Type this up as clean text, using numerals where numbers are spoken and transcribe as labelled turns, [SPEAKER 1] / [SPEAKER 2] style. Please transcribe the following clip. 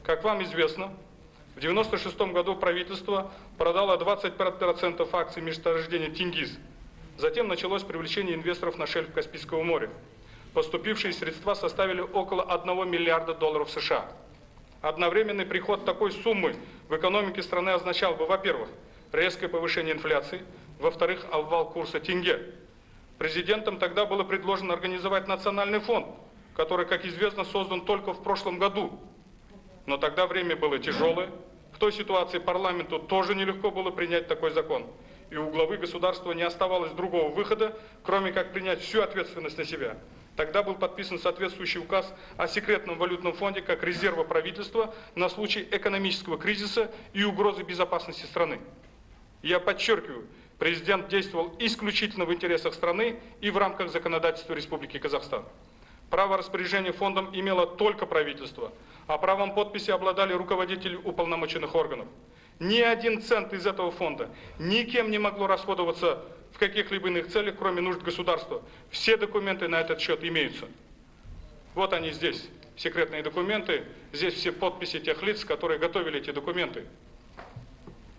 [SPEAKER 1] Как вам известно, в 1996 году правительство продало 25% акций месторождения Тенгиз. Затем началось привлечение инвесторов на шельф Каспийского моря. Поступившие средства составили около $1 миллиарда США. Одновременный приход такой суммы в экономике страны означал бы, во-первых, резкое повышение инфляции, во-вторых, обвал курса тенге. Президентом тогда было предложено организовать национальный фонд, который, как известно, создан только в прошлом году. Но тогда время было тяжелое. В той ситуации парламенту тоже нелегко было принять такой закон. И у главы государства не оставалось другого выхода, кроме как принять всю ответственность на себя. Тогда был подписан соответствующий указ о секретном валютном фонде как резерва правительства на случай экономического кризиса и угрозы безопасности страны. Я подчеркиваю, президент действовал исключительно в интересах страны и в рамках законодательства Республики Казахстан. Право распоряжения фондом имело только правительство, а правом подписи обладали руководители уполномоченных органов. Ни один цент из этого фонда никем не могло расходоваться в каких-либо иных целях, кроме нужд государства. Все документы на этот счет имеются. Вот они здесь, секретные документы. Здесь все подписи тех лиц, которые готовили эти документы.